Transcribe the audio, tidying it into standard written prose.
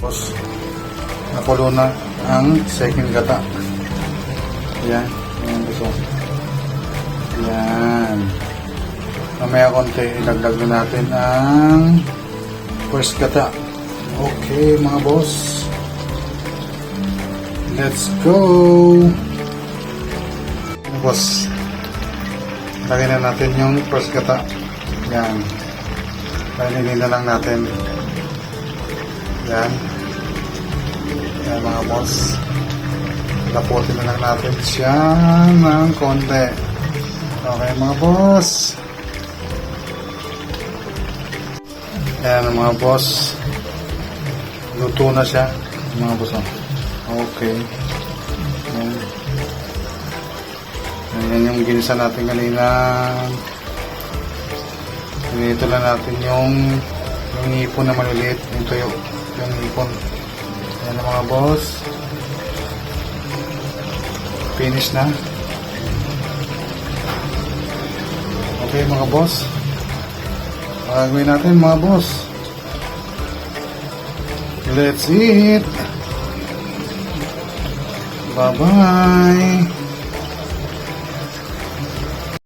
Tapos, nakulo na ang second gata. Yan. Yan gusto. Yan. Mamaya konti, ilagdag na natin ang first gata. Okay, mga boss. Let's go! Mga boss, lagay na natin yung first gata. Yan. Lagay na lang natin. Yan. Yan mga boss. Laputin na lang natin siya ng konti. Okay mga boss. Yan mga boss. Luto na siya mga boss. Okay. Yan. Yan yung ginisa natin kanina. Ganito lang natin yung ipon na maliliit. Yung tuyo. Yung ipon. Yan ang mga boss. Finish na. Okay mga boss. Gagawin natin mga boss. Let's eat. Bye bye.